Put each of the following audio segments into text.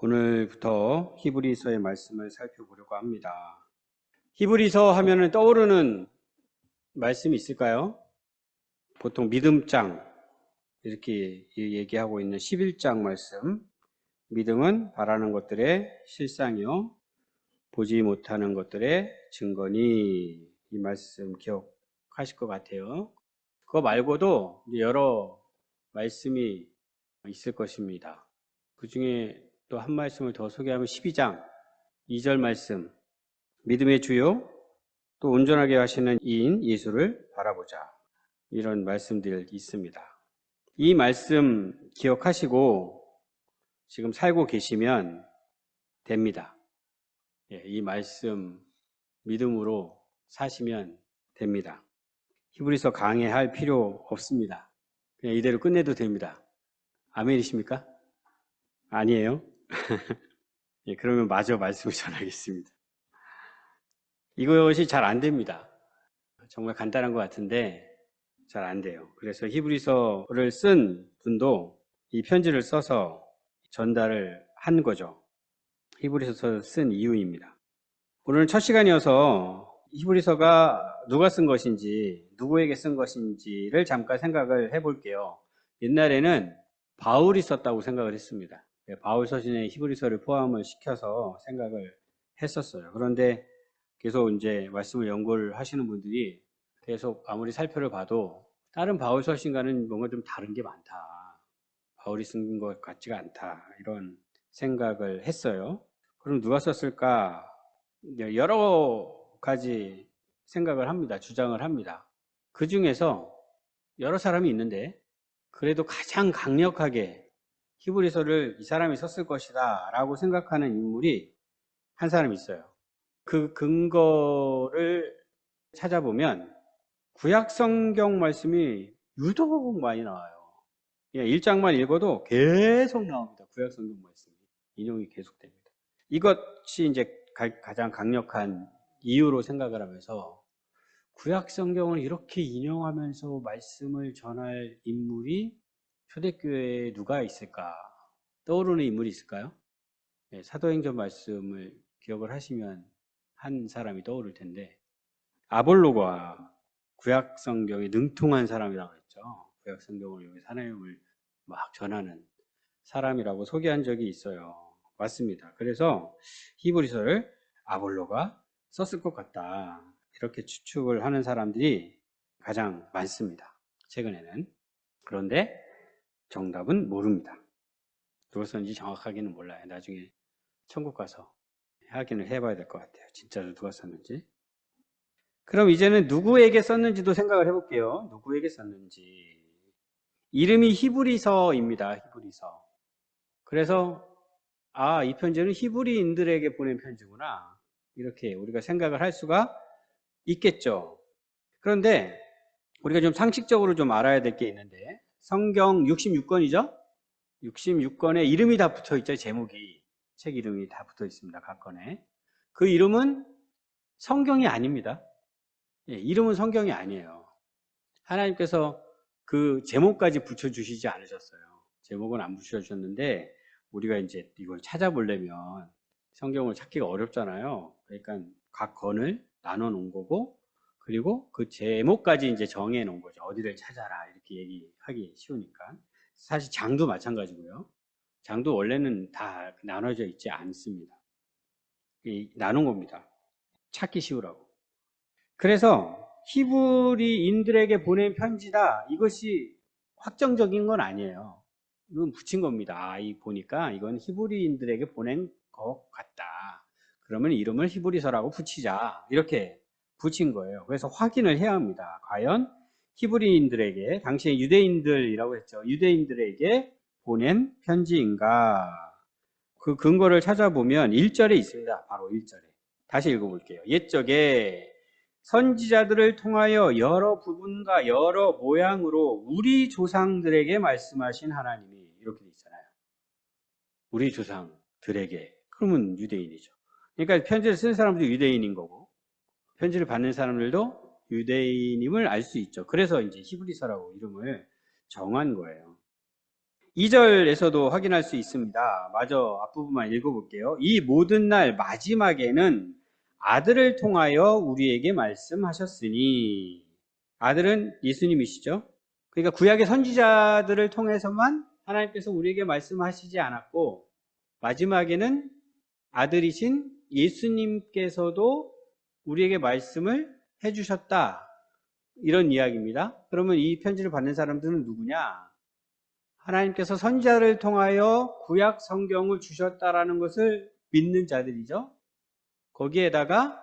오늘부터 히브리서의 말씀을 살펴보려고 합니다. 히브리서 하면은 떠오르는 말씀이 있을까요? 보통 믿음장 이렇게 얘기하고 있는 11장 말씀. 믿음은 바라는 것들의 실상이요 보지 못하는 것들의 증거니. 이 말씀 기억하실 것 같아요. 그거 말고도 여러 말씀이 있을 것입니다. 그 중에 또 한 말씀을 더 소개하면 12장 2절 말씀, 믿음의 주요 또 온전하게 하시는 이인 예수를 바라보자. 이런 말씀들이 있습니다. 이 말씀 기억하시고 지금 살고 계시면 됩니다. 이 말씀 믿음으로 사시면 됩니다. 히브리서 강해할 필요 없습니다. 그냥 이대로 끝내도 됩니다. 아멘이십니까? 아니에요? 그러면 마저 말씀을 전하겠습니다. 이것이 잘 안 됩니다. 정말 간단한 것 같은데 잘 안 돼요. 그래서 히브리서를 쓴 분도 이 편지를 써서 전달을 한 거죠. 히브리서 쓴 이유입니다. 오늘은 첫 시간이어서 히브리서가 누가 쓴 것인지, 누구에게 쓴 것인지를 잠깐 생각을 해볼게요. 옛날에는 바울이 썼다고 생각을 했습니다. 바울 서신에 히브리서를 포함을 시켜서 생각을 했었어요. 그런데 계속 이제 말씀을 연구를 하시는 분들이 계속 아무리 살펴를 봐도 다른 바울 서신과는 뭔가 좀 다른 게 많다. 바울이 쓴 것 같지가 않다. 이런 생각을 했어요. 그럼 누가 썼을까? 여러 가지 생각을 합니다. 주장을 합니다. 그 중에서 여러 사람이 있는데 그래도 가장 강력하게 히브리서를 이 사람이 썼을 것이다 라고 생각하는 인물이 한 사람 있어요. 그 근거를 찾아보면 구약 성경 말씀이 유독 많이 나와요. 1장만 읽어도 계속 나옵니다. 구약 성경 말씀이 인용이 계속됩니다. 이것이 이제 가장 강력한 이유로 생각을 하면서 구약 성경을 이렇게 인용하면서 말씀을 전할 인물이 초대교회에 누가 있을까? 떠오르는 인물이 있을까요? 사도행전 말씀을 기억을 하시면 한 사람이 떠오를 텐데 아볼로가 구약 성경에 능통한 사람이라고 했죠. 구약 성경을 여기 하나님을 막 전하는 사람이라고 소개한 적이 있어요. 맞습니다. 그래서 히브리서를 아볼로가 썼을 것 같다. 이렇게 추측을 하는 사람들이 가장 많습니다. 최근에는. 그런데 정답은 모릅니다. 누가 썼는지 정확하게는 몰라요. 나중에 천국 가서 확인을 해봐야 될 것 같아요. 진짜로 누가 썼는지. 그럼 이제는 누구에게 썼는지도 생각을 해볼게요. 누구에게 썼는지. 이름이 히브리서입니다. 히브리서. 그래서 이 편지는 히브리인들에게 보낸 편지구나. 이렇게 우리가 생각을 할 수가 있겠죠. 그런데 우리가 좀 상식적으로 좀 알아야 될 게 있는데 성경 66권이죠? 66권에 이름이 다 붙어 있죠. 제목이. 책 이름이 다 붙어 있습니다. 각 권에. 그 이름은 성경이 아닙니다. 이름은 성경이 아니에요. 하나님께서 그 제목까지 붙여주시지 않으셨어요. 제목은 안 붙여주셨는데 우리가 이제 이걸 찾아보려면 성경을 찾기가 어렵잖아요. 그러니까 각 권을 나눠 놓은 거고 그리고 그 제목까지 이제 정해 놓은 거죠. 어디를 찾아라 이렇게 얘기하기 쉬우니까. 사실 장도 마찬가지고요. 장도 원래는 다 나눠져 있지 않습니다. 나눈 겁니다. 찾기 쉬우라고. 그래서 히브리인들에게 보낸 편지다. 이것이 확정적인 건 아니에요. 이건 붙인 겁니다. 보니까 이건 히브리인들에게 보낸 것 같다. 그러면 이름을 히브리서라고 붙이자. 이렇게 붙인 거예요. 그래서 확인을 해야 합니다. 과연 히브리인들에게, 당시에 유대인들이라고 했죠. 유대인들에게 보낸 편지인가? 그 근거를 찾아보면 1절에 있습니다. 바로 1절에. 다시 읽어볼게요. 옛적에 선지자들을 통하여 여러 부분과 여러 모양으로 우리 조상들에게 말씀하신 하나님이 이렇게 돼 있잖아요. 우리 조상들에게. 그러면 유대인이죠. 그러니까 편지를 쓰는 사람도 유대인인 거고 편지를 받는 사람들도 유대인임을 알 수 있죠. 그래서 이제 히브리서라고 이름을 정한 거예요. 2절에서도 확인할 수 있습니다. 마저 앞부분만 읽어볼게요. 이 모든 날 마지막에는 아들을 통하여 우리에게 말씀하셨으니, 아들은 예수님이시죠. 그러니까 구약의 선지자들을 통해서만 하나님께서 우리에게 말씀하시지 않았고, 마지막에는 아들이신 예수님께서도 우리에게 말씀을 해주셨다, 이런 이야기입니다. 그러면 이 편지를 받는 사람들은 누구냐? 하나님께서 선지자를 통하여 구약 성경을 주셨다라는 것을 믿는 자들이죠. 거기에다가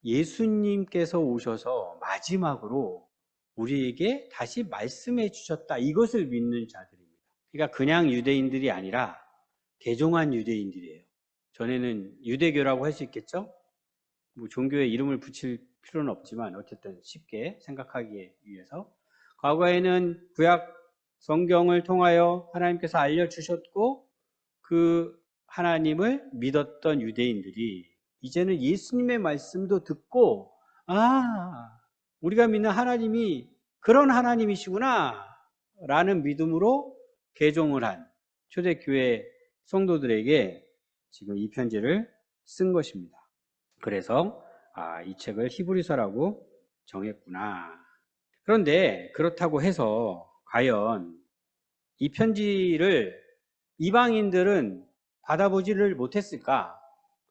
예수님께서 오셔서 마지막으로 우리에게 다시 말씀해 주셨다, 이것을 믿는 자들입니다. 그러니까 그냥 유대인들이 아니라 개종한 유대인들이에요. 전에는 유대교라고 할 수 있겠죠? 뭐 종교에 이름을 붙일 필요는 없지만 어쨌든 쉽게 생각하기 위해서, 과거에는 구약 성경을 통하여 하나님께서 알려주셨고 그 하나님을 믿었던 유대인들이 이제는 예수님의 말씀도 듣고, 우리가 믿는 하나님이 그런 하나님이시구나 라는 믿음으로 개종을 한 초대교회 성도들에게 지금 이 편지를 쓴 것입니다. 그래서 이 책을 히브리서라고 정했구나. 그런데 그렇다고 해서 과연 이 편지를 이방인들은 받아보지를 못했을까?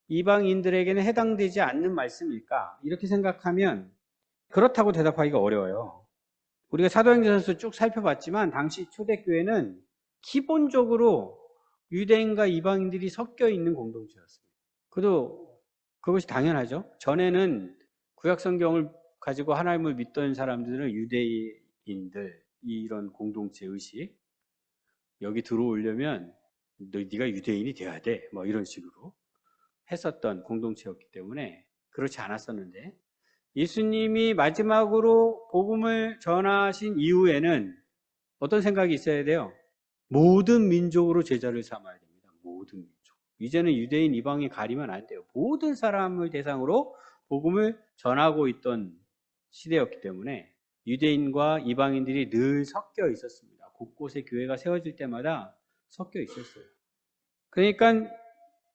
이방인들에게는 해당되지 않는 말씀일까? 이렇게 생각하면 그렇다고 대답하기가 어려워요. 우리가 사도행전에서 쭉 살펴봤지만 당시 초대교회는 기본적으로 유대인과 이방인들이 섞여 있는 공동체였습니다. 그것이 당연하죠. 전에는 구약 성경을 가지고 하나님을 믿던 사람들은 유대인들, 이런 공동체 의식, 여기 들어오려면 네가 유대인이 돼야 돼, 뭐 이런 식으로 했었던 공동체였기 때문에 그렇지 않았었는데, 예수님이 마지막으로 복음을 전하신 이후에는 어떤 생각이 있어야 돼요? 모든 민족으로 제자를 삼아야 됩니다. 모든 민족. 이제는 유대인, 이방인 가리면 안 돼요. 모든 사람을 대상으로 복음을 전하고 있던 시대였기 때문에 유대인과 이방인들이 늘 섞여 있었습니다. 곳곳에 교회가 세워질 때마다 섞여 있었어요. 그러니까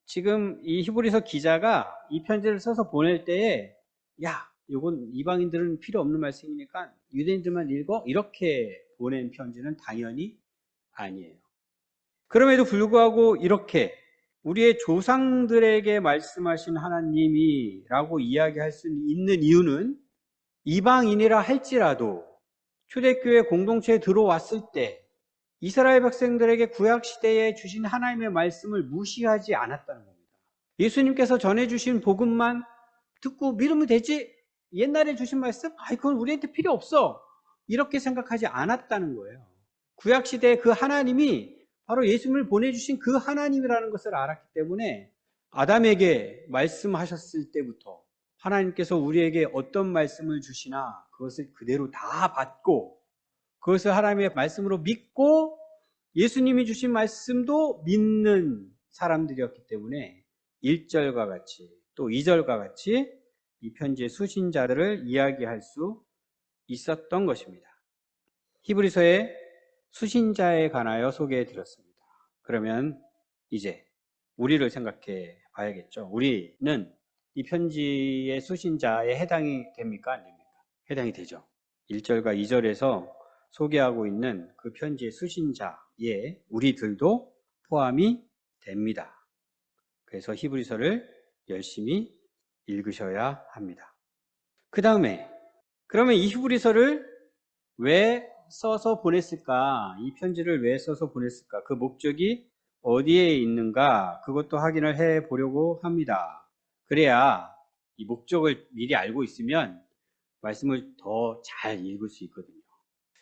지금 이 히브리서 기자가 이 편지를 써서 보낼 때에 이건 이방인들은 필요 없는 말씀이니까 유대인들만 읽어, 이렇게 보낸 편지는 당연히 아니에요. 그럼에도 불구하고 이렇게 우리의 조상들에게 말씀하신 하나님이라고 이야기할 수 있는 이유는, 이방인이라 할지라도 초대교회 공동체에 들어왔을 때 이스라엘 백성들에게 구약시대에 주신 하나님의 말씀을 무시하지 않았다는 겁니다. 예수님께서 전해주신 복음만 듣고 믿으면 되지, 옛날에 주신 말씀? 그건 우리한테 필요 없어, 이렇게 생각하지 않았다는 거예요. 구약시대에 그 하나님이 바로 예수님을 보내주신 그 하나님이라는 것을 알았기 때문에 아담에게 말씀하셨을 때부터 하나님께서 우리에게 어떤 말씀을 주시나 그것을 그대로 다 받고, 그것을 하나님의 말씀으로 믿고 예수님이 주신 말씀도 믿는 사람들이었기 때문에 1절과 같이 또 2절과 같이 이 편지의 수신자들을 이야기할 수 있었던 것입니다. 히브리서의 수신자에 관하여 소개해 드렸습니다. 그러면 이제 우리를 생각해 봐야겠죠. 우리는 이 편지의 수신자에 해당이 됩니까? 안 됩니까? 해당이 되죠. 1절과 2절에서 소개하고 있는 그 편지의 수신자에 우리들도 포함이 됩니다. 그래서 히브리서를 열심히 읽으셔야 합니다. 그 다음에 그러면 이 히브리서를 왜 써서 보냈을까? 이 편지를 왜 써서 보냈을까? 그 목적이 어디에 있는가? 그것도 확인을 해 보려고 합니다. 그래야 이 목적을 미리 알고 있으면 말씀을 더 잘 읽을 수 있거든요.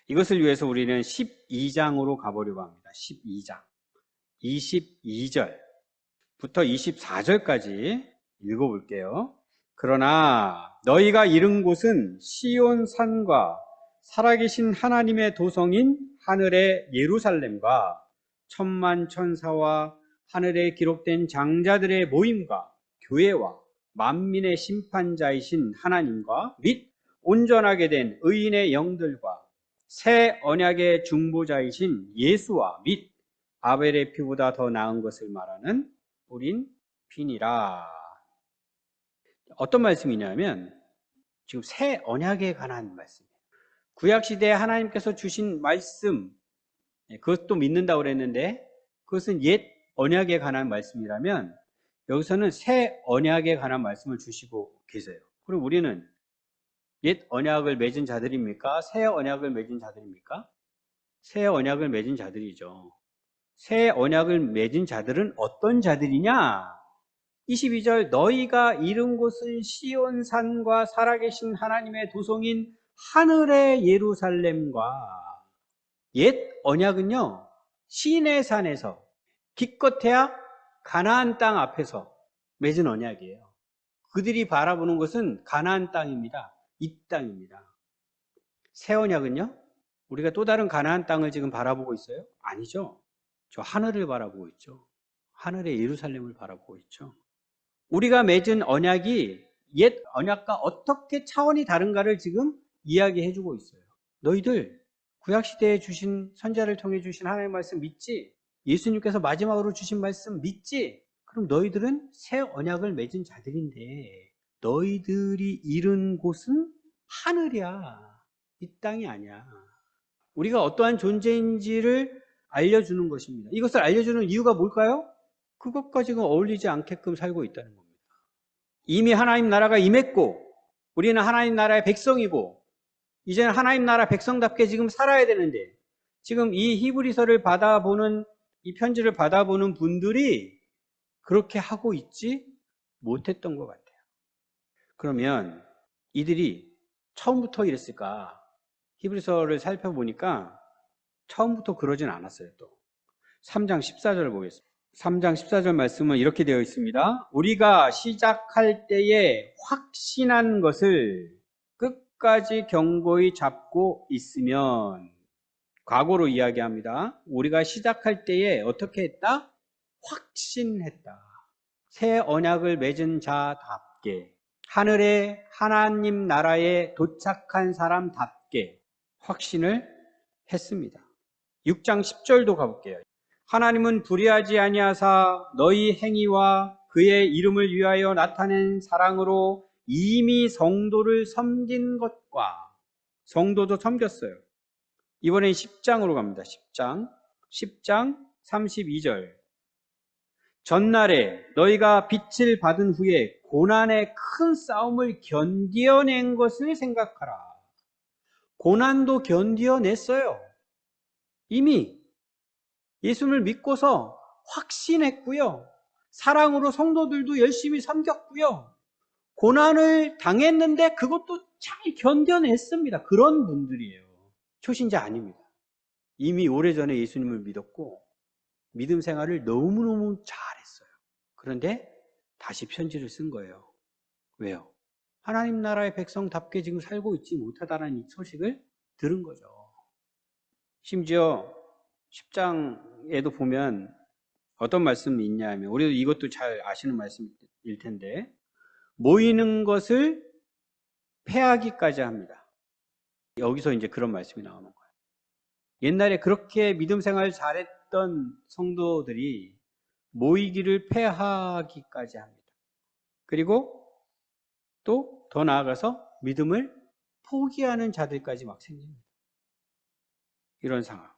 이것을 위해서 우리는 12장으로 가보려고 합니다. 12장. 22절부터 24절까지 읽어볼게요. 그러나 너희가 이른 곳은 시온 산과 살아계신 하나님의 도성인 하늘의 예루살렘과 천만 천사와 하늘에 기록된 장자들의 모임과 교회와 만민의 심판자이신 하나님과 및 온전하게 된 의인의 영들과 새 언약의 중보자이신 예수와 및 아벨의 피보다 더 나은 것을 말하는 우린 빈이라. 어떤 말씀이냐면 지금 새 언약에 관한 말씀이에요. 구약시대에 하나님께서 주신 말씀, 그것도 믿는다고 그랬는데 그것은 옛 언약에 관한 말씀이라면 여기서는 새 언약에 관한 말씀을 주시고 계세요. 그럼 우리는 옛 언약을 맺은 자들입니까? 새 언약을 맺은 자들입니까? 새 언약을 맺은 자들이죠. 새 언약을 맺은 자들은 어떤 자들이냐? 22절 너희가 이른 곳은 시온산과 살아계신 하나님의 도성인 하늘의 예루살렘과. 옛 언약은요, 시내산에서 기껏해야 가나안 땅 앞에서 맺은 언약이에요. 그들이 바라보는 것은 가나안 땅입니다. 이 땅입니다. 새 언약은요, 우리가 또 다른 가나안 땅을 지금 바라보고 있어요? 아니죠. 저 하늘을 바라보고 있죠. 하늘의 예루살렘을 바라보고 있죠. 우리가 맺은 언약이 옛 언약과 어떻게 차원이 다른가를 지금 이야기해주고 있어요. 너희들 구약시대에 주신 선자를 통해 주신 하나님의 말씀 믿지? 예수님께서 마지막으로 주신 말씀 믿지? 그럼 너희들은 새 언약을 맺은 자들인데 너희들이 이른 곳은 하늘이야. 이 땅이 아니야. 우리가 어떠한 존재인지를 알려주는 것입니다. 이것을 알려주는 이유가 뭘까요? 그것과 지금 어울리지 않게끔 살고 있다는 겁니다. 이미 하나님 나라가 임했고 우리는 하나님 나라의 백성이고 이제는 하나님 나라 백성답게 지금 살아야 되는데 지금 이 히브리서를 받아보는 이 편지를 받아보는 분들이 그렇게 하고 있지 못했던 것 같아요. 그러면 이들이 처음부터 이랬을까? 히브리서를 살펴보니까 처음부터 그러진 않았어요. 또 3장 14절을 보겠습니다. 3장 14절 말씀은 이렇게 되어 있습니다. 우리가 시작할 때에 확신한 것을 끝까지 견고히 잡고 있으면, 과거로 이야기합니다. 우리가 시작할 때에 어떻게 했다? 확신했다. 새 언약을 맺은 자답게, 하늘의 하나님 나라에 도착한 사람답게 확신을 했습니다. 6장 10절도 가볼게요. 하나님은 불의하지 아니하사 너희 행위와 그의 이름을 위하여 나타낸 사랑으로 이미 성도를 섬긴 것과, 성도도 섬겼어요. 이번엔 10장으로 갑니다. 10장 32절. 전날에 너희가 빛을 받은 후에 고난의 큰 싸움을 견디어낸 것을 생각하라. 고난도 견디어냈어요. 이미 예수님을 믿고서 확신했고요. 사랑으로 성도들도 열심히 섬겼고요. 고난을 당했는데 그것도 잘 견뎌냈습니다. 그런 분들이에요. 초신자 아닙니다. 이미 오래전에 예수님을 믿었고 믿음 생활을 너무너무 잘했어요. 그런데 다시 편지를 쓴 거예요. 왜요? 하나님 나라의 백성답게 지금 살고 있지 못하다는 이 소식을 들은 거죠. 심지어 10장에도 보면 어떤 말씀이 있냐 하면, 우리도 이것도 잘 아시는 말씀일 텐데, 모이는 것을 패하기까지 합니다. 여기서 이제 그런 말씀이 나오는 거예요. 옛날에 그렇게 믿음 생활 잘했던 성도들이 모이기를 패하기까지 합니다. 그리고 또 더 나아가서 믿음을 포기하는 자들까지 막 생깁니다. 이런 상황.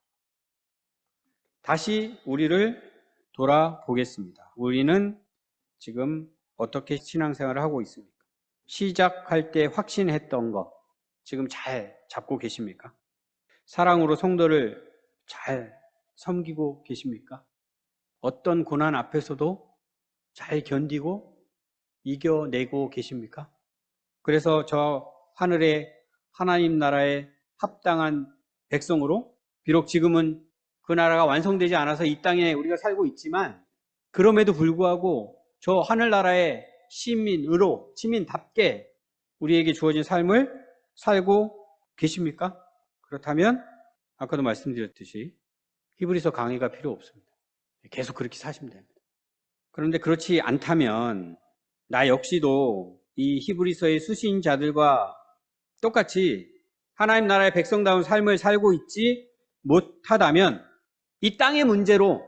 다시 우리를 돌아보겠습니다. 우리는 지금 어떻게 신앙생활을 하고 있습니까? 시작할 때 확신했던 것 지금 잘 잡고 계십니까? 사랑으로 성도를 잘 섬기고 계십니까? 어떤 고난 앞에서도 잘 견디고 이겨내고 계십니까? 그래서 저 하늘의 하나님 나라에 합당한 백성으로, 비록 지금은 그 나라가 완성되지 않아서 이 땅에 우리가 살고 있지만 그럼에도 불구하고 저 하늘나라의 시민으로, 시민답게 우리에게 주어진 삶을 살고 계십니까? 그렇다면 아까도 말씀드렸듯이 히브리서 강의가 필요 없습니다. 계속 그렇게 사시면 됩니다. 그런데 그렇지 않다면 나 역시도 이 히브리서의 수신자들과 똑같이 하나님 나라의 백성다운 삶을 살고 있지 못하다면 이 땅의 문제로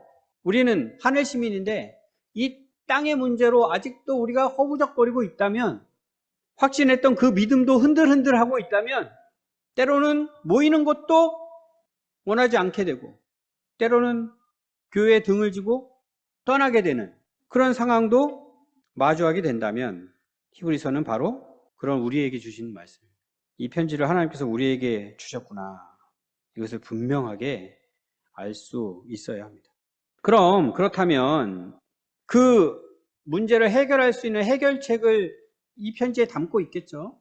우리는 하늘 시민인데 이 땅의 문제로 아직도 우리가 허우적거리고 있다면, 확신했던 그 믿음도 흔들흔들하고 있다면, 때로는 모이는 것도 원하지 않게 되고, 때로는 교회에 등을 지고 떠나게 되는 그런 상황도 마주하게 된다면, 히브리서는 바로 그런 우리에게 주신 말씀, 이 편지를 하나님께서 우리에게 주셨구나, 이것을 분명하게 알 수 있어야 합니다. 그렇다면 그 문제를 해결할 수 있는 해결책을 이 편지에 담고 있겠죠.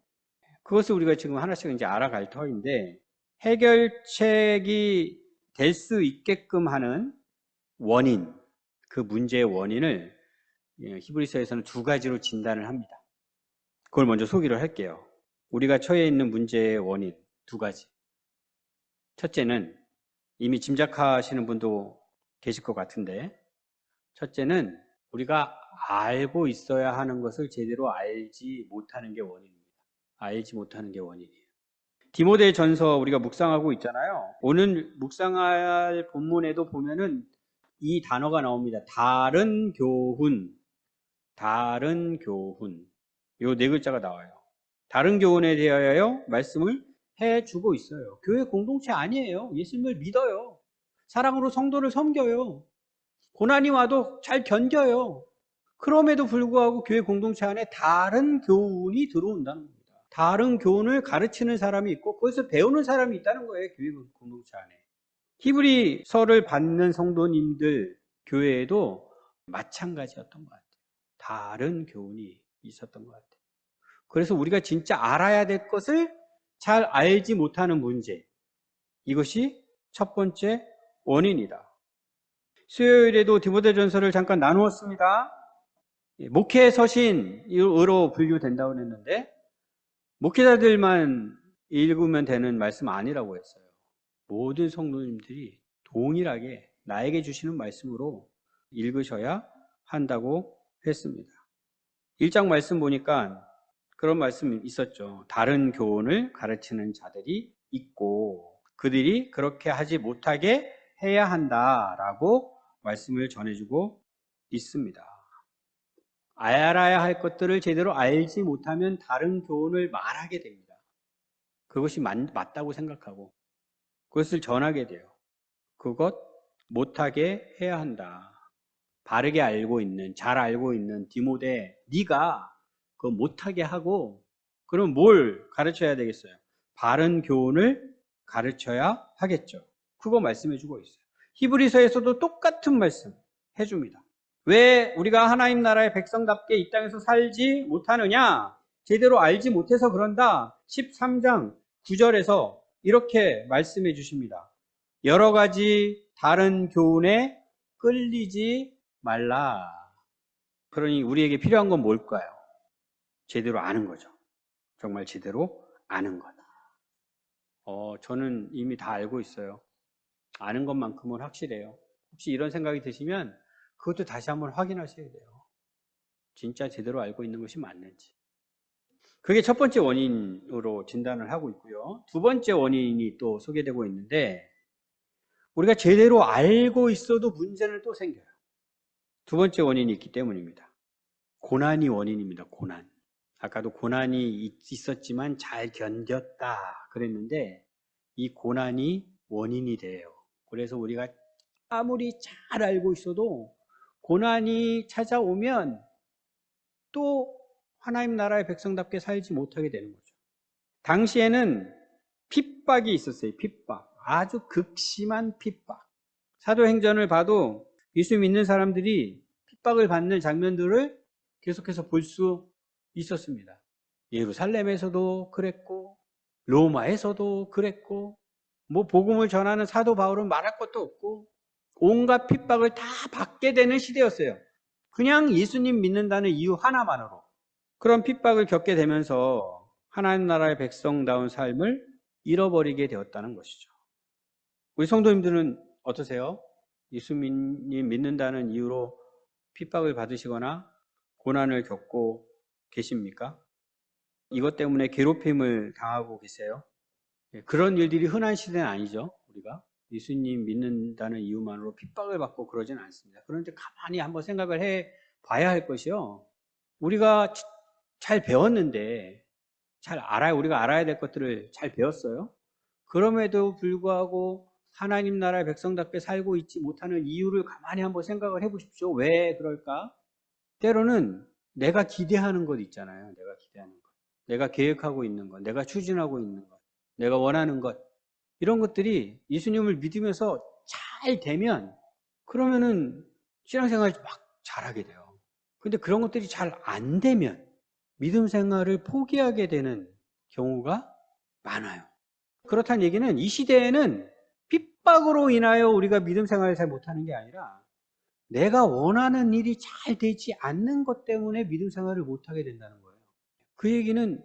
그것을 우리가 지금 하나씩 이제 알아갈 터인데, 해결책이 될 수 있게끔 하는 원인, 그 문제의 원인을 히브리서에서는 두 가지로 진단을 합니다. 그걸 먼저 소개를 할게요. 우리가 처해 있는 문제의 원인 두 가지. 첫째는 이미 짐작하시는 분도 계실 것 같은데, 첫째는 우리가 알고 있어야 하는 것을 제대로 알지 못하는 게 원인입니다. 알지 못하는 게 원인이에요. 디모데 전서 우리가 묵상하고 있잖아요. 오늘 묵상할 본문에도 보면은 이 단어가 나옵니다. 다른 교훈. 요 네 글자가 나와요. 다른 교훈에 대하여 말씀을 해주고 있어요. 교회 공동체 아니에요. 예수님을 믿어요. 사랑으로 성도를 섬겨요. 고난이 와도 잘 견뎌요. 그럼에도 불구하고 교회 공동체 안에 다른 교훈이 들어온다는 겁니다. 다른 교훈을 가르치는 사람이 있고 그것을 배우는 사람이 있다는 거예요. 교회 공동체 안에. 히브리서를 받는 성도님들 교회에도 마찬가지였던 것 같아요. 다른 교훈이 있었던 것 같아요. 그래서 우리가 진짜 알아야 될 것을 잘 알지 못하는 문제, 이것이 첫 번째 원인이다. 수요일에도 디모데전서를 잠깐 나누었습니다. 목회 서신으로 분류된다고 했는데, 목회자들만 읽으면 되는 말씀 아니라고 했어요. 모든 성도님들이 동일하게 나에게 주시는 말씀으로 읽으셔야 한다고 했습니다. 1장 말씀 보니까 그런 말씀이 있었죠. 다른 교훈을 가르치는 자들이 있고 그들이 그렇게 하지 못하게 해야 한다라고 말씀을 전해주고 있습니다. 알아야 할 것들을 제대로 알지 못하면 다른 교훈을 말하게 됩니다. 그것이 맞다고 생각하고 그것을 전하게 돼요. 그것 못하게 해야 한다. 바르게 알고 있는, 잘 알고 있는 디모데, 네가 그거 못하게 하고 그럼 뭘 가르쳐야 되겠어요? 바른 교훈을 가르쳐야 하겠죠. 그거 말씀해주고 있어요. 히브리서에서도 똑같은 말씀 해줍니다. 왜 우리가 하나님 나라의 백성답게 이 땅에서 살지 못하느냐? 제대로 알지 못해서 그런다. 13장 9절에서 이렇게 말씀해 주십니다. 여러 가지 다른 교훈에 끌리지 말라. 그러니 우리에게 필요한 건 뭘까요? 제대로 아는 거죠. 정말 제대로 아는 것. 저는 이미 다 알고 있어요. 아는 것만큼은 확실해요. 혹시 이런 생각이 드시면 그것도 다시 한번 확인하셔야 돼요. 진짜 제대로 알고 있는 것이 맞는지. 그게 첫 번째 원인으로 진단을 하고 있고요. 두 번째 원인이 또 소개되고 있는데, 우리가 제대로 알고 있어도 문제는 또 생겨요. 두 번째 원인이 있기 때문입니다. 고난이 원인입니다. 고난. 아까도 고난이 있었지만 잘 견뎠다 그랬는데, 이 고난이 원인이 돼요. 그래서 우리가 아무리 잘 알고 있어도 고난이 찾아오면 또 하나님 나라의 백성답게 살지 못하게 되는 거죠. 당시에는 핍박이 있었어요. 핍박. 아주 극심한 핍박. 사도행전을 봐도 예수 믿는 사람들이 핍박을 받는 장면들을 계속해서 볼 수 있었습니다. 예루살렘에서도 그랬고 로마에서도 그랬고, 복음을 전하는 사도 바울은 말할 것도 없고 온갖 핍박을 다 받게 되는 시대였어요. 그냥 예수님 믿는다는 이유 하나만으로. 그런 핍박을 겪게 되면서 하나님 나라의 백성다운 삶을 잃어버리게 되었다는 것이죠. 우리 성도님들은 어떠세요? 예수님 믿는다는 이유로 핍박을 받으시거나 고난을 겪고 계십니까? 이것 때문에 괴롭힘을 당하고 계세요? 그런 일들이 흔한 시대는 아니죠, 우리가. 예수님 믿는다는 이유만으로 핍박을 받고 그러진 않습니다. 그런데 가만히 한번 생각을 해 봐야 할 것이요. 우리가 잘 배웠는데, 잘 알아요. 우리가 알아야 될 것들을 잘 배웠어요. 그럼에도 불구하고 하나님 나라의 백성답게 살고 있지 못하는 이유를 가만히 한번 생각을 해 보십시오. 왜 그럴까? 때로는 내가 기대하는 것 있잖아요. 내가 기대하는 것. 내가 계획하고 있는 것. 내가 추진하고 있는 것. 내가 원하는 것. 이런 것들이 예수님을 믿으면서 잘 되면 그러면은 신앙생활 막 잘하게 돼요. 근데 그런 것들이 잘 안 되면 믿음 생활을 포기하게 되는 경우가 많아요. 그렇다는 얘기는 이 시대에는 핍박으로 인하여 우리가 믿음 생활을 잘 못하는 게 아니라 내가 원하는 일이 잘 되지 않는 것 때문에 믿음 생활을 못하게 된다는 거예요. 그 얘기는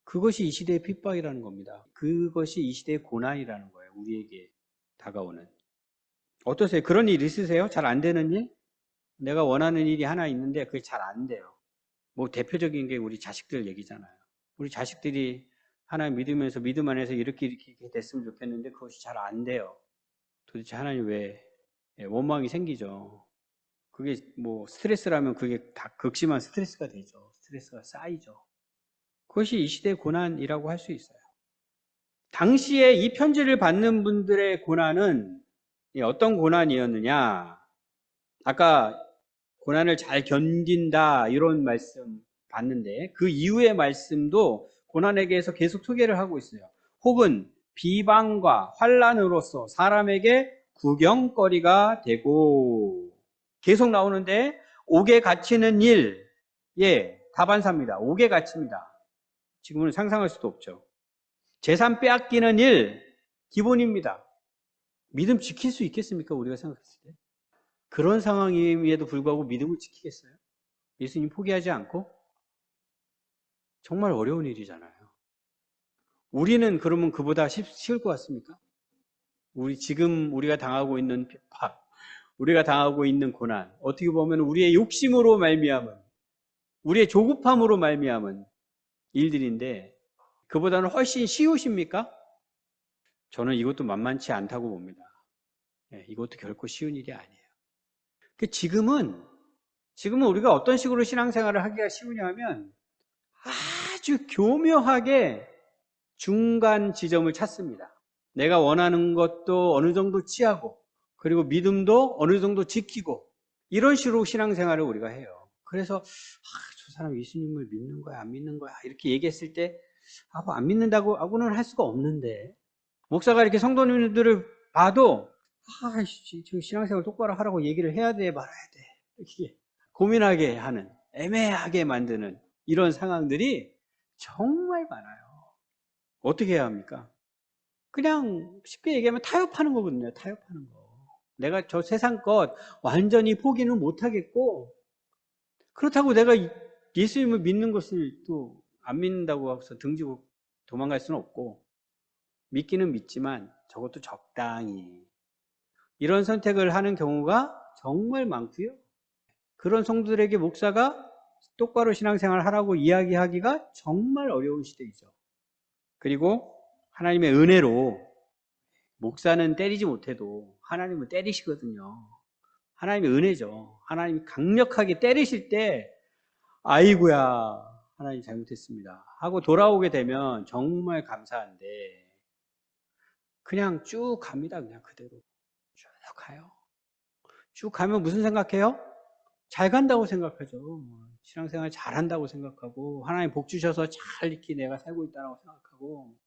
그것이 이 시대의 핍박이라는 겁니다. 그것이 이 시대의 고난이라는 거예요. 우리에게 다가오는. 어떠세요? 그런 일 있으세요? 잘 안 되는 일? 내가 원하는 일이 하나 있는데 그게 잘 안 돼요. 뭐 대표적인 게 우리 자식들 얘기잖아요. 우리 자식들이 하나님 믿으면서 믿음 안에서 이렇게 됐으면 좋겠는데 그것이 잘 안 돼요. 도대체 하나님 왜? 원망이 생기죠. 그게 뭐 스트레스라면 그게 다 극심한 스트레스가 되죠. 스트레스가 쌓이죠. 그것이 이 시대의 고난이라고 할 수 있어요. 당시에 이 편지를 받는 분들의 고난은 어떤 고난이었느냐? 아까 고난을 잘 견딘다 이런 말씀 봤는데 그 이후의 말씀도 고난에게서 계속 소개를 하고 있어요. 혹은 비방과 환난으로서 사람에게 구경거리가 되고 계속 나오는데 옥에 갇히는 일, 다반사입니다. 옥에 갇힙니다. 지금은 상상할 수도 없죠. 재산 빼앗기는 일, 기본입니다. 믿음 지킬 수 있겠습니까? 우리가 생각했을 때. 그런 상황임에도 불구하고 믿음을 지키겠어요? 예수님 포기하지 않고? 정말 어려운 일이잖아요. 우리는 그러면 그보다 쉬울 것 같습니까? 지금 우리가 당하고 있는 핍박, 우리가 당하고 있는 고난, 어떻게 보면 우리의 욕심으로 말미암은, 우리의 조급함으로 말미암은 일들인데 그보다는 훨씬 쉬우십니까? 저는 이것도 만만치 않다고 봅니다. 이것도 결코 쉬운 일이 아니에요. 지금은 우리가 어떤 식으로 신앙생활을 하기가 쉬우냐면 아주 교묘하게 중간 지점을 찾습니다. 내가 원하는 것도 어느 정도 취하고 그리고 믿음도 어느 정도 지키고 이런 식으로 신앙생활을 우리가 해요. 그래서 저 사람 예수님을 믿는 거야 안 믿는 거야 이렇게 얘기했을 때 안 믿는다고 하고는 할 수가 없는데 목사가 이렇게 성도님들을 봐도 저 신앙생활 똑바로 하라고 얘기를 해야 돼 말아야 돼 이렇게 고민하게 하는 애매하게 만드는 이런 상황들이 정말 많아요. 어떻게 해야 합니까? 그냥 쉽게 얘기하면 타협하는 거거든요. 타협하는 거. 내가 저 세상 것 완전히 포기는 못하겠고 그렇다고 내가 예수님을 믿는 것을 또 안 믿는다고 해서 등지고 도망갈 수는 없고 믿기는 믿지만 저것도 적당히 이런 선택을 하는 경우가 정말 많고요. 그런 성도들에게 목사가 똑바로 신앙생활을 하라고 이야기하기가 정말 어려운 시대이죠. 그리고 하나님의 은혜로 목사는 때리지 못해도 하나님은 때리시거든요. 하나님의 은혜죠. 하나님이 강력하게 때리실 때 아이고야 하나님 잘못했습니다 하고 돌아오게 되면 정말 감사한데 그냥 쭉 갑니다. 그냥 그대로 쭉 가요. 쭉 가면 무슨 생각해요? 잘 간다고 생각하죠. 신앙생활 잘한다고 생각하고 하나님 복 주셔서 잘 이렇게 내가 살고 있다고 생각하고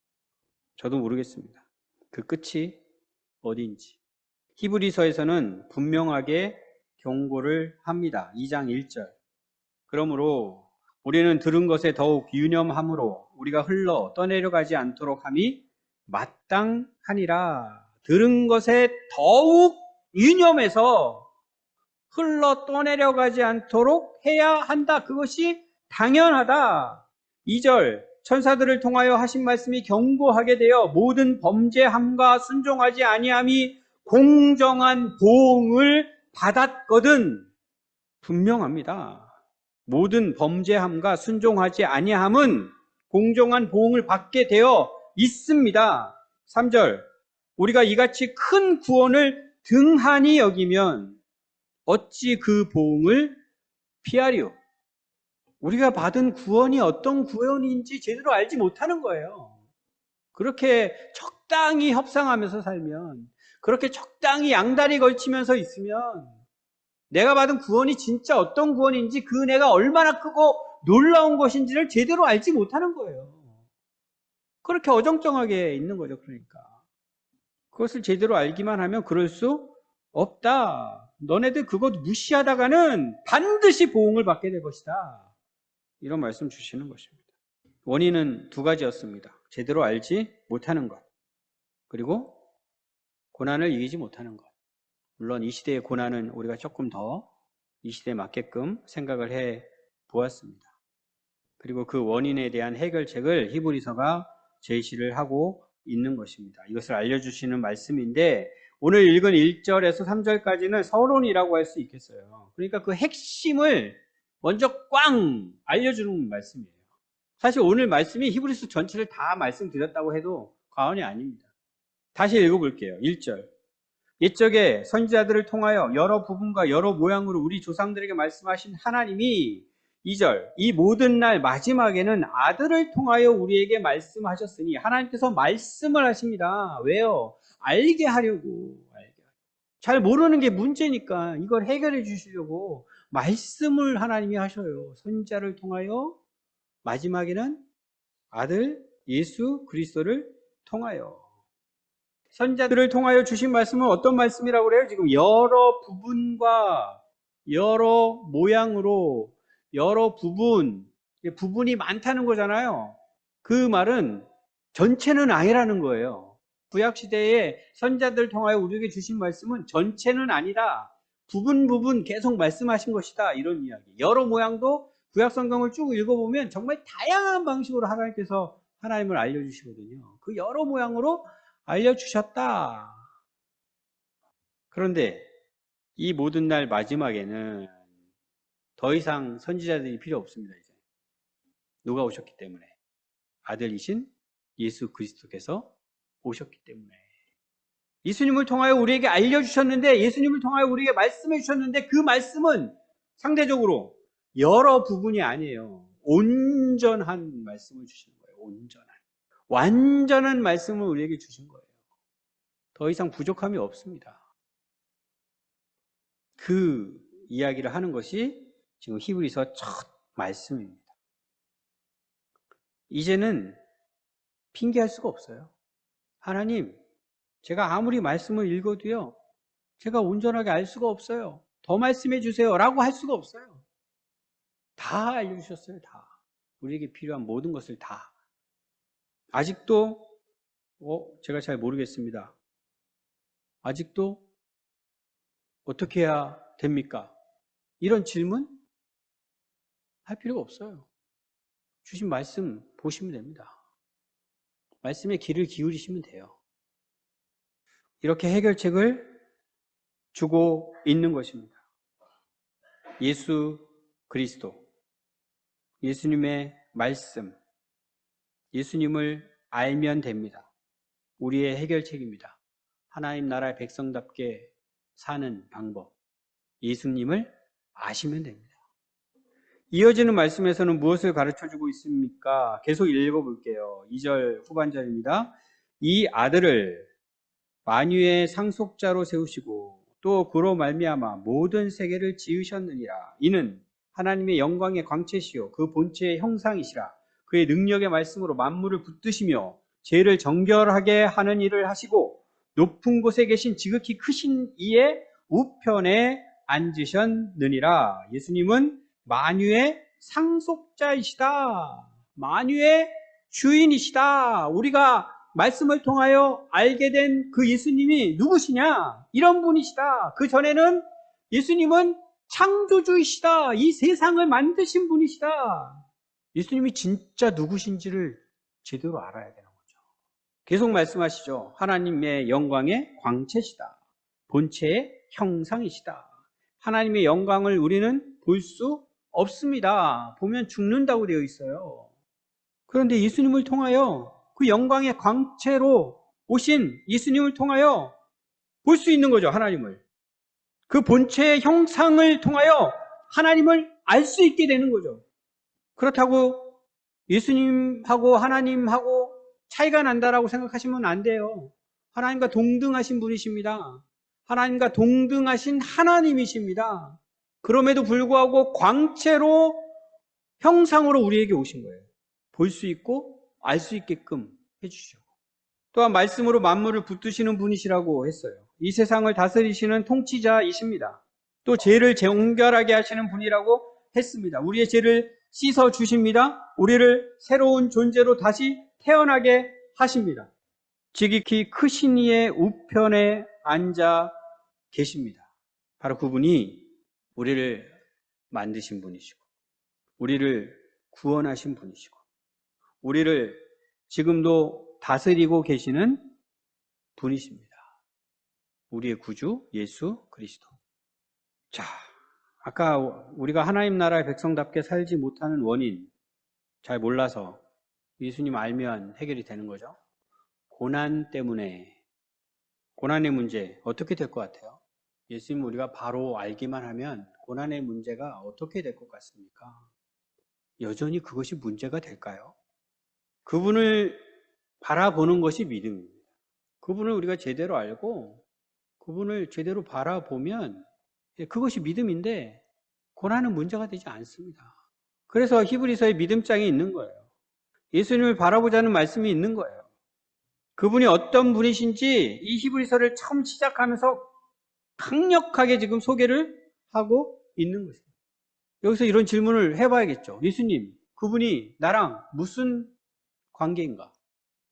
저도 모르겠습니다. 그 끝이 어디인지. 히브리서에서는 분명하게 경고를 합니다. 2장 1절. 그러므로 우리는 들은 것에 더욱 유념함으로 우리가 흘러 떠내려가지 않도록 함이 마땅하니라. 들은 것에 더욱 유념해서 흘러 떠내려가지 않도록 해야 한다. 그것이 당연하다. 2절 천사들을 통하여 하신 말씀이 경고하게 되어 모든 범죄함과 순종하지 아니함이 공정한 보응을 받았거든. 분명합니다. 모든 범죄함과 순종하지 아니함은 공정한 보응을 받게 되어 있습니다. 3절 우리가 이같이 큰 구원을 등한히 여기면 어찌 그 보응을 피하리요? 우리가 받은 구원이 어떤 구원인지 제대로 알지 못하는 거예요. 그렇게 적당히 협상하면서 살면, 그렇게 적당히 양다리 걸치면서 있으면 내가 받은 구원이 진짜 어떤 구원인지, 그 은혜가 얼마나 크고 놀라운 것인지를 제대로 알지 못하는 거예요. 그렇게 어정쩡하게 있는 거죠. 그러니까 그것을 제대로 알기만 하면 그럴 수 없다. 너네들 그것 무시하다가는 반드시 보응을 받게 될 것이다. 이런 말씀 주시는 것입니다. 원인은 두 가지였습니다. 제대로 알지 못하는 것, 그리고 고난을 이기지 못하는 것. 물론 이 시대의 고난은 우리가 조금 더 이 시대에 맞게끔 생각을 해 보았습니다. 그리고 그 원인에 대한 해결책을 히브리서가 제시를 하고 있는 것입니다. 이것을 알려주시는 말씀인데, 오늘 읽은 1절에서 3절까지는 서론이라고 할 수 있겠어요. 그러니까 그 핵심을 먼저 꽝 알려주는 말씀이에요. 사실 오늘 말씀이 히브리서 전체를 다 말씀드렸다고 해도 과언이 아닙니다. 다시 읽어볼게요. 1절. 옛적에 선지자들을 통하여 여러 부분과 여러 모양으로 우리 조상들에게 말씀하신 하나님이 2절, 이 모든 날 마지막에는 아들을 통하여 우리에게 말씀하셨으니, 하나님께서 말씀을 하십니다. 왜요? 알게 하려고. 잘 모르는 게 문제니까 이걸 해결해 주시려고 말씀을 하나님이 하셔요. 선지자를 통하여, 마지막에는 아들 예수 그리스도를 통하여. 선지자들을 통하여 주신 말씀은 어떤 말씀이라고 그래요? 지금 여러 부분과 여러 모양으로, 여러 부분이 많다는 거잖아요. 그 말은 전체는 아니라는 거예요. 구약시대에 선지자들을 통하여 우리에게 주신 말씀은 전체는 아니라 부분 계속 말씀하신 것이다, 이런 이야기. 여러 모양도 구약성경을 쭉 읽어보면 정말 다양한 방식으로 하나님께서 하나님을 알려주시거든요. 그 여러 모양으로 알려주셨다. 그런데 이 모든 날 마지막에는 더 이상 선지자들이 필요 없습니다. 이제 누가 오셨기 때문에? 아들이신 예수 그리스도께서 오셨기 때문에. 예수님을 통하여 우리에게 알려주셨는데, 예수님을 통하여 우리에게 말씀해 주셨는데, 그 말씀은 상대적으로 여러 부분이 아니에요. 온전한 말씀을 주시는 거예요. 완전한 말씀을 우리에게 주신 거예요. 더 이상 부족함이 없습니다. 그 이야기를 하는 것이 지금 히브리서 첫 말씀입니다. 이제는 핑계할 수가 없어요. 하나님, 제가 아무리 말씀을 읽어도요, 제가 온전하게 알 수가 없어요. 더 말씀해 주세요 라고 할 수가 없어요. 다 알려주셨어요. 다. 우리에게 필요한 모든 것을 다. 아직도 제가 잘 모르겠습니다. 아직도 어떻게 해야 됩니까? 이런 질문 할 필요가 없어요. 주신 말씀 보시면 됩니다. 말씀에 귀를 기울이시면 돼요. 이렇게 해결책을 주고 있는 것입니다. 예수 그리스도, 예수님의 말씀, 예수님을 알면 됩니다. 우리의 해결책입니다. 하나님 나라의 백성답게 사는 방법, 예수님을 아시면 됩니다. 이어지는 말씀에서는 무엇을 가르쳐주고 있습니까? 계속 읽어볼게요. 2절 후반절입니다. 이 아들을 만유의 상속자로 세우시고 또 그로 말미암아 모든 세계를 지으셨느니라. 이는 하나님의 영광의 광채시요 그 본체의 형상이시라. 그의 능력의 말씀으로 만물을 붙드시며 죄를 정결하게 하는 일을 하시고 높은 곳에 계신 지극히 크신 이의 우편에 앉으셨느니라. 예수님은 만유의 상속자이시다. 만유의 주인이시다. 우리가 말씀을 통하여 알게 된 그 예수님이 누구시냐? 이런 분이시다. 그 전에는 예수님은 창조주이시다. 이 세상을 만드신 분이시다. 예수님이 진짜 누구신지를 제대로 알아야 되는 거죠. 계속 말씀하시죠. 하나님의 영광의 광채시다. 본체의 형상이시다. 하나님의 영광을 우리는 볼 수 없습니다. 보면 죽는다고 되어 있어요. 그런데 예수님을 통하여 그 영광의 광채로 오신 예수님을 통하여 볼 수 있는 거죠, 하나님을. 그 본체의 형상을 통하여 하나님을 알 수 있게 되는 거죠. 그렇다고 예수님하고 하나님하고 차이가 난다라고 생각하시면 안 돼요. 하나님과 동등하신 분이십니다. 하나님과 동등하신 하나님이십니다. 그럼에도 불구하고 광채로 형상으로 우리에게 오신 거예요. 볼 수 있고 알 수 있게끔 해주시고, 또한 말씀으로 만물을 붙드시는 분이시라고 했어요. 이 세상을 다스리시는 통치자이십니다. 또 죄를 정결하게 하시는 분이라고 했습니다. 우리의 죄를 씻어 주십니다. 우리를 새로운 존재로 다시 태어나게 하십니다. 지극히 크신 이의 우편에 앉아 계십니다. 바로 그분이 우리를 만드신 분이시고, 우리를 구원하신 분이시고, 우리를 지금도 다스리고 계시는 분이십니다. 우리의 구주 예수 그리스도. 자, 아까 우리가 하나님 나라의 백성답게 살지 못하는 원인, 잘 몰라서 예수님 알면 해결이 되는 거죠. 고난 때문에, 고난의 문제 어떻게 될 것 같아요? 예수님 우리가 바로 알기만 하면 고난의 문제가 어떻게 될 것 같습니까? 여전히 그것이 문제가 될까요? 그분을 바라보는 것이 믿음입니다. 그분을 우리가 제대로 알고 그분을 제대로 바라보면 그것이 믿음인데 고난은 문제가 되지 않습니다. 그래서 히브리서에 믿음장이 있는 거예요. 예수님을 바라보자는 말씀이 있는 거예요. 그분이 어떤 분이신지 이 히브리서를 처음 시작하면서 강력하게 지금 소개를 하고 있는 것입니다. 여기서 이런 질문을 해봐야겠죠. 예수님, 그분이 나랑 무슨 관계인가?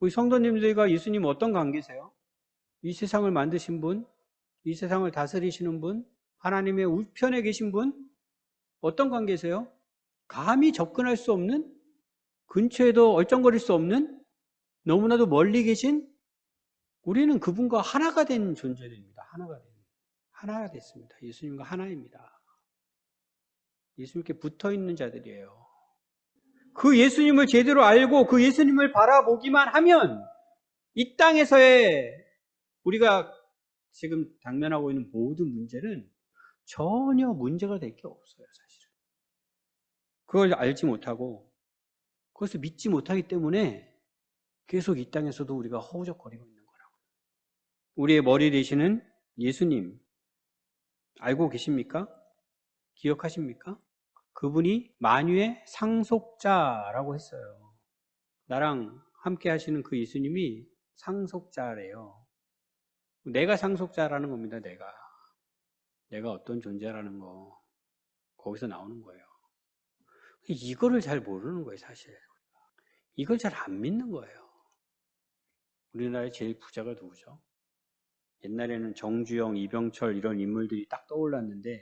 우리 성도님들과 예수님 어떤 관계세요? 이 세상을 만드신 분, 이 세상을 다스리시는 분, 하나님의 우편에 계신 분, 어떤 관계세요? 감히 접근할 수 없는, 근처에도 얼쩡거릴 수 없는, 너무나도 멀리 계신, 우리는 그분과 하나가 된 존재들입니다. 하나가 됐습니다. 예수님과 하나입니다. 예수님께 붙어 있는 자들이에요. 그 예수님을 제대로 알고 그 예수님을 바라보기만 하면 이 땅에서의 우리가 지금 당면하고 있는 모든 문제는 전혀 문제가 될 게 없어요, 사실은. 그걸 알지 못하고 그것을 믿지 못하기 때문에 계속 이 땅에서도 우리가 허우적거리고 있는 거라고요. 우리의 머리 되시는 예수님 알고 계십니까? 기억하십니까? 그분이 만유의 상속자라고 했어요. 나랑 함께 하시는 그 예수님이 상속자래요. 내가 상속자라는 겁니다. 내가 어떤 존재라는 거 거기서 나오는 거예요. 이거를 잘 모르는 거예요, 사실. 이걸 잘 안 믿는 거예요. 우리나라의 제일 부자가 누구죠? 옛날에는 정주영, 이병철 이런 인물들이 딱 떠올랐는데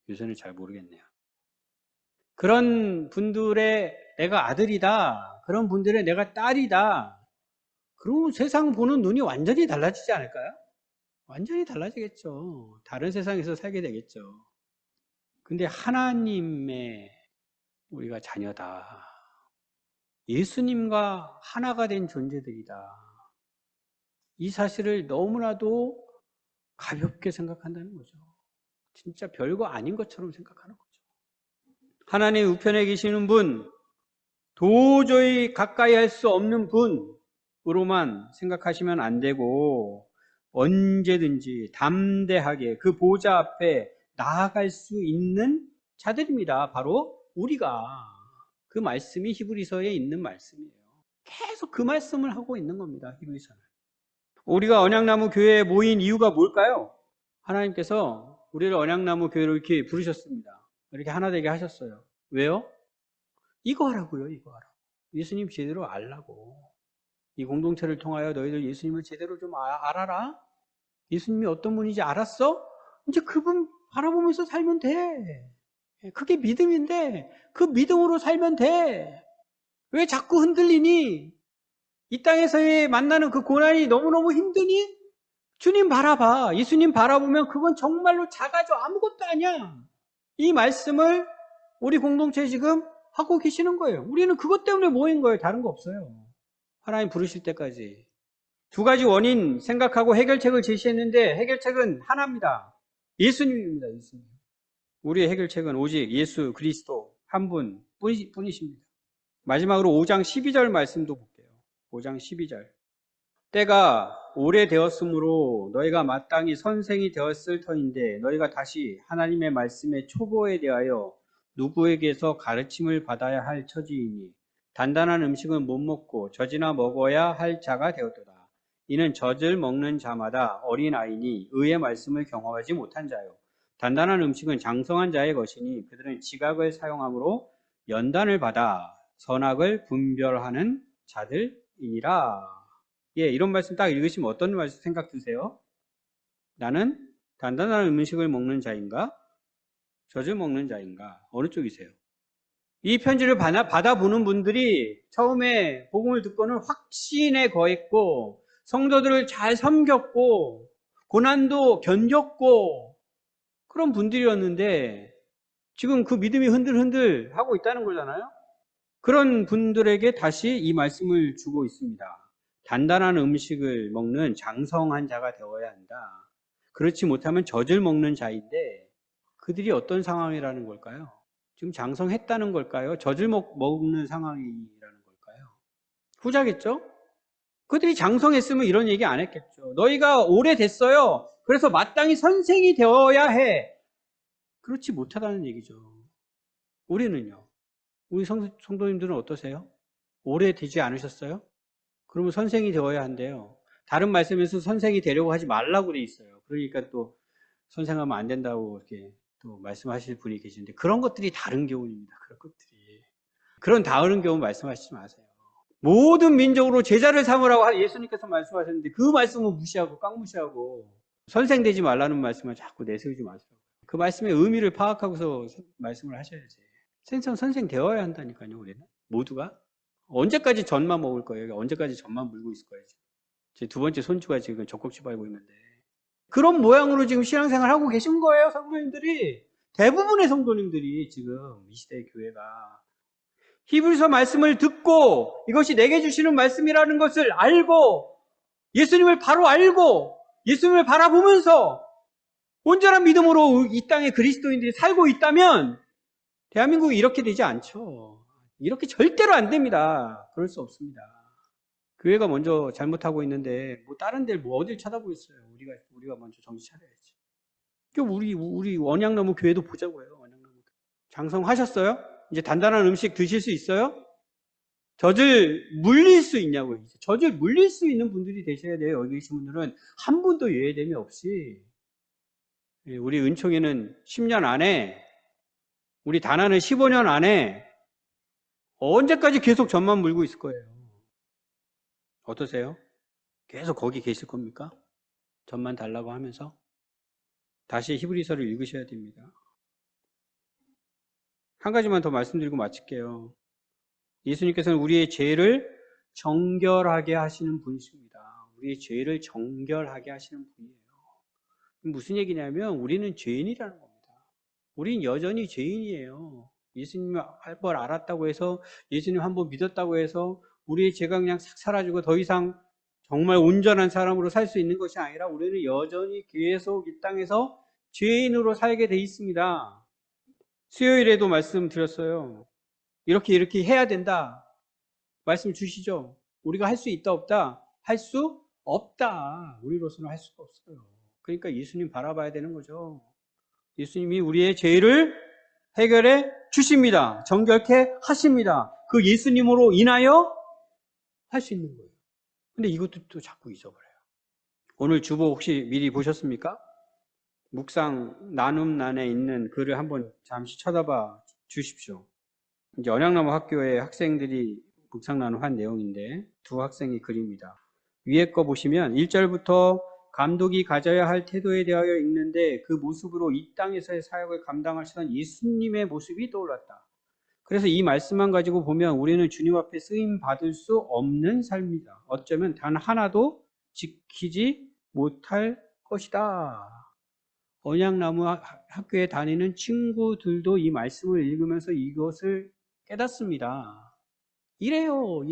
요새는 잘 모르겠네요. 그런 분들의 내가 아들이다, 그런 분들의 내가 딸이다, 그러면 세상 보는 눈이 완전히 달라지지 않을까요? 완전히 달라지겠죠. 다른 세상에서 살게 되겠죠. 근데 하나님의 우리가 자녀다. 예수님과 하나가 된 존재들이다. 이 사실을 너무나도 가볍게 생각한다는 거죠. 진짜 별거 아닌 것처럼 생각하는 거죠. 하나님의 우편에 계시는 분, 도저히 가까이 할 수 없는 분으로만 생각하시면 안 되고 언제든지 담대하게 그 보좌 앞에 나아갈 수 있는 자들입니다. 바로 우리가. 그 말씀이 히브리서에 있는 말씀이에요. 계속 그 말씀을 하고 있는 겁니다. 히브리서는. 우리가 언약나무 교회에 모인 이유가 뭘까요? 하나님께서 우리를 언약나무 교회로 이렇게 부르셨습니다. 이렇게 하나 되게 하셨어요. 왜요? 이거 하라고요. 이거 하라고. 예수님 제대로 알라고. 이 공동체를 통하여 너희들 예수님을 제대로 좀 알아라. 예수님이 어떤 분인지 알았어? 이제 그분 바라보면서 살면 돼. 그게 믿음인데 그 믿음으로 살면 돼. 왜 자꾸 흔들리니? 이 땅에서의 만나는 그 고난이 너무너무 힘드니? 주님 바라봐. 예수님 바라보면 그건 정말로 작아져. 아무것도 아니야. 이 말씀을 우리 공동체에 지금 하고 계시는 거예요. 우리는 그것 때문에 모인 거예요. 다른 거 없어요. 하나님 부르실 때까지 두 가지 원인 생각하고 해결책을 제시했는데 해결책은 하나입니다. 예수님입니다. 예수님. 우리의 해결책은 오직 예수 그리스도 한 분 뿐이십니다. 마지막으로 5장 12절 말씀도 볼게요. 5장 12절. 때가 오래되었으므로 너희가 마땅히 선생이 되었을 터인데 너희가 다시 하나님의 말씀의 초보에 대하여 누구에게서 가르침을 받아야 할 처지이니 단단한 음식은 못 먹고 젖이나 먹어야 할 자가 되었도다. 이는 젖을 먹는 자마다 어린아이니 의의 말씀을 경험하지 못한 자요. 단단한 음식은 장성한 자의 것이니 그들은 지각을 사용함으로 연단을 받아 선악을 분별하는 자들이니라. 예, 이런 말씀 딱 읽으시면 어떤 말씀 생각 드세요? 나는 단단한 음식을 먹는 자인가? 젖을 먹는 자인가? 어느 쪽이세요? 이 편지를 받아보는 분들이 처음에 복음을 듣고는 확신에 거했고 성도들을 잘 섬겼고 고난도 견뎠고 그런 분들이었는데 지금 그 믿음이 흔들흔들 하고 있다는 거잖아요. 그런 분들에게 다시 이 말씀을 주고 있습니다. 단단한 음식을 먹는 장성한 자가 되어야 한다. 그렇지 못하면 젖을 먹는 자인데 그들이 어떤 상황이라는 걸까요? 지금 장성했다는 걸까요? 젖을 먹는 상황이라는 걸까요? 후자겠죠? 그들이 장성했으면 이런 얘기 안 했겠죠. 너희가 오래됐어요. 그래서 마땅히 선생이 되어야 해. 그렇지 못하다는 얘기죠. 우리는요? 우리 성도님들은 어떠세요? 오래되지 않으셨어요? 그러면 선생이 되어야 한대요. 다른 말씀에서 선생이 되려고 하지 말라고 돼 있어요. 그러니까 또 선생하면 안 된다고 이렇게 또 말씀하실 분이 계시는데 그런 것들이 다른 교훈입니다. 그런 것들이. 그런 다른 교훈 말씀하시지 마세요. 모든 민족으로 제자를 삼으라고 예수님께서 말씀하셨는데 그 말씀은 무시하고 깡무시하고 선생 되지 말라는 말씀을 자꾸 내세우지 마세요. 그 말씀의 의미를 파악하고서 말씀을 하셔야지. 선생 되어야 한다니까요. 우리는 모두가. 언제까지 젖만 먹을 거예요? 언제까지 젖만 물고 있을 거예요? 제 두 번째 손주가 지금 젖꼭지 밟고 있는데 그런 모양으로 지금 신앙생활 하고 계신 거예요. 성도님들이. 대부분의 성도님들이 지금 이 시대의 교회가 히브리서 말씀을 듣고 이것이 내게 주시는 말씀이라는 것을 알고 예수님을 바로 알고 예수님을 바라보면서 온전한 믿음으로 이 땅에 그리스도인들이 살고 있다면 대한민국이 이렇게 되지 않죠. 이렇게 절대로 안 됩니다. 그럴 수 없습니다. 교회가 먼저 잘못하고 있는데 뭐 다른 데를 뭐 어딜 쳐다보겠어요. 우리가 먼저 정신 차려야지. 우리 원양나무 교회도 보자고요. 원양나무. 장성하셨어요? 이제 단단한 음식 드실 수 있어요? 젖을 물릴 수 있냐고요. 젖을 물릴 수 있는 분들이 되셔야 돼요. 여기 계신 분들은 한 분도 예외됨이 없이. 우리 은총이는 10년 안에, 우리 다나는 15년 안에 언제까지 계속 젖만 물고 있을 거예요. 어떠세요? 계속 거기 계실 겁니까? 젖만 달라고 하면서? 다시 히브리서를 읽으셔야 됩니다. 한 가지만 더 말씀드리고 마칠게요. 예수님께서는 우리의 죄를 정결하게 하시는 분이십니다. 우리의 죄를 정결하게 하시는 분이에요. 무슨 얘기냐면 우리는 죄인이라는 겁니다. 우린 여전히 죄인이에요. 예수님 할 걸 알았다고 해서 예수님 한번 믿었다고 해서 우리의 죄가 그냥 싹 사라지고 더 이상 정말 온전한 사람으로 살 수 있는 것이 아니라 우리는 여전히 계속 이 땅에서 죄인으로 살게 돼 있습니다. 수요일에도 말씀드렸어요. 이렇게 해야 된다. 말씀 주시죠. 우리가 할 수 있다 없다? 할 수 없다. 우리로서는 할 수가 없어요. 그러니까 예수님 바라봐야 되는 거죠. 예수님이 우리의 죄를 해결해 주십니다. 정결케 하십니다. 그 예수님으로 인하여 할 수 있는 거예요. 근데 이것도 또 자꾸 잊어버려요. 오늘 주보 혹시 미리 보셨습니까? 묵상 나눔란에 있는 글을 한번 잠시 쳐다봐 주십시오. 이제 언양나무 학교의 학생들이 묵상 나눔한 내용인데 두 학생의 글입니다. 위에 거 보시면 1절부터 감독이 가져야 할 태도에 대하여 읽는데 그 모습으로 이 땅에서의 사역을 감당하시던 예수님의 모습이 떠올랐다. 그래서 이 말씀만 가지고 보면 우리는 주님 앞에 쓰임 받을 수 없는 삶이다. 어쩌면 단 하나도 지키지 못할 것이다. 언양나무 학교에 다니는 친구들도 이 말씀을 읽으면서 이것을 깨닫습니다. 이래요.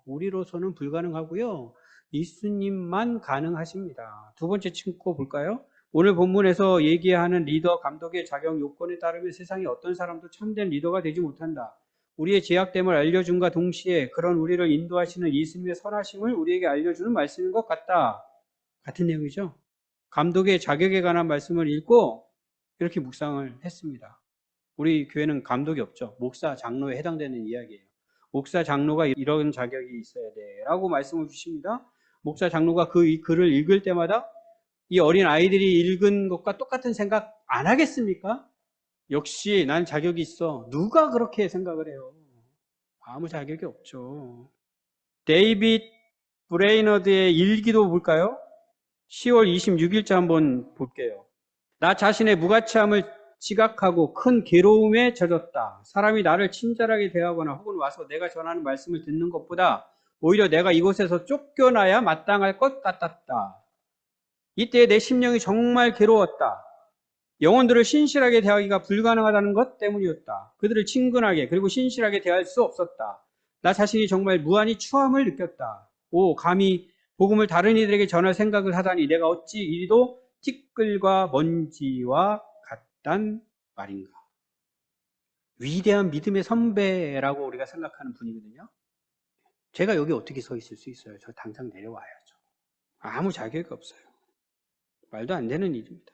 우리로서는 불가능하고요. 예수님만 가능하십니다. 두 번째 친구 볼까요? 오늘 본문에서 얘기하는 리더 감독의 자격 요건에 따르면 세상에 어떤 사람도 참된 리더가 되지 못한다. 우리의 죄악됨을 알려준과 동시에 그런 우리를 인도하시는 예수님의 선하심을 우리에게 알려주는 말씀인 것 같다. 같은 내용이죠. 감독의 자격에 관한 말씀을 읽고 이렇게 묵상을 했습니다. 우리 교회는 감독이 없죠. 목사, 장로에 해당되는 이야기예요. 목사, 장로가 이런 자격이 있어야 돼 라고 말씀을 주십니다. 목사, 장로가 그 글을 읽을 때마다 이 어린 아이들이 읽은 것과 똑같은 생각 안 하겠습니까? 역시 난 자격이 있어. 누가 그렇게 생각을 해요? 아무 자격이 없죠. 데이빗 브레이너드의 일기도 볼까요? 10월 26일자 한번 볼게요. 나 자신의 무가치함을 지각하고 큰 괴로움에 젖었다. 사람이 나를 친절하게 대하거나 혹은 와서 내가 전하는 말씀을 듣는 것보다 오히려 내가 이곳에서 쫓겨나야 마땅할 것 같았다. 이때 내 심령이 정말 괴로웠다. 영혼들을 신실하게 대하기가 불가능하다는 것 때문이었다. 그들을 친근하게 그리고 신실하게 대할 수 없었다. 나 자신이 정말 무한히 추함을 느꼈다. 오, 감히 복음을 다른 이들에게 전할 생각을 하다니 내가 어찌 이리도 티끌과 먼지와 같단 말인가. 위대한 믿음의 선배라고 우리가 생각하는 분이거든요. 제가 여기 어떻게 서 있을 수 있어요? 저 당장 내려와야죠. 아무 자격이 없어요. 말도 안 되는 일입니다.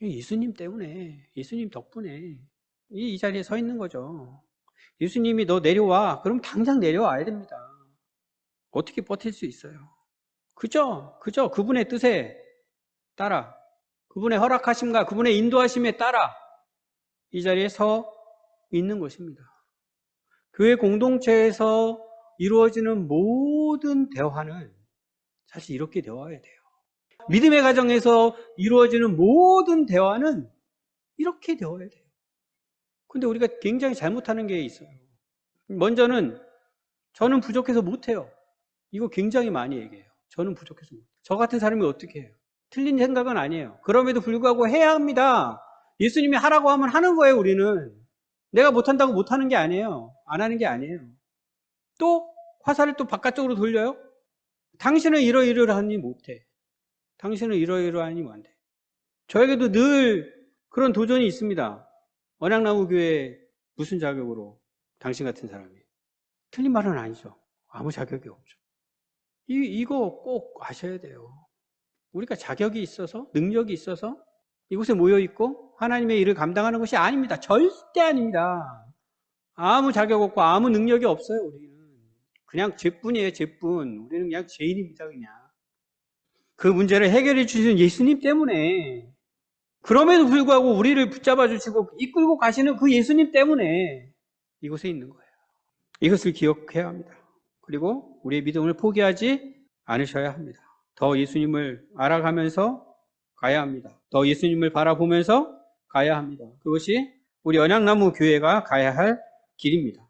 예수님 때문에, 예수님 덕분에 이 자리에 서 있는 거죠. 예수님이 너 내려와. 그럼 당장 내려와야 됩니다. 어떻게 버틸 수 있어요? 그죠? 그분의 뜻에 따라, 그분의 허락하심과 그분의 인도하심에 따라 이 자리에 서 있는 것입니다. 교회 공동체에서 이루어지는 모든 대화는 사실 이렇게 되어야 돼요. 믿음의 가정에서 이루어지는 모든 대화는 이렇게 되어야 돼요. 근데 우리가 굉장히 잘못하는 게 있어요. 먼저는 저는 부족해서 못해요. 이거 굉장히 많이 얘기해요. 저는 부족해서 못해요. 저 같은 사람이 어떻게 해요? 틀린 생각은 아니에요. 그럼에도 불구하고 해야 합니다. 예수님이 하라고 하면 하는 거예요, 우리는. 내가 못한다고 못하는 게 아니에요. 안 하는 게 아니에요. 또 화살을 또 바깥쪽으로 돌려요. 당신은 이러이러하니 못해. 당신은 이러이러하니 안 돼. 저에게도 늘 그런 도전이 있습니다. 언약나무 교회 무슨 자격으로 당신 같은 사람이. 틀린 말은 아니죠. 아무 자격이 없죠. 이거 꼭 아셔야 돼요. 우리가 자격이 있어서, 능력이 있어서 이곳에 모여있고 하나님의 일을 감당하는 것이 아닙니다. 절대 아닙니다. 아무 자격 없고 아무 능력이 없어요, 우리는. 그냥 죄뿐이에요, 죄뿐. 우리는 그냥 죄인입니다, 그냥. 그 문제를 해결해 주시는 예수님 때문에, 그럼에도 불구하고 우리를 붙잡아 주시고 이끌고 가시는 그 예수님 때문에 이곳에 있는 거예요. 이것을 기억해야 합니다. 그리고 우리의 믿음을 포기하지 않으셔야 합니다. 더 예수님을 알아가면서 가야 합니다. 더 예수님을 바라보면서 가야 합니다. 그것이 우리 언약나무 교회가 가야 할 길입니다.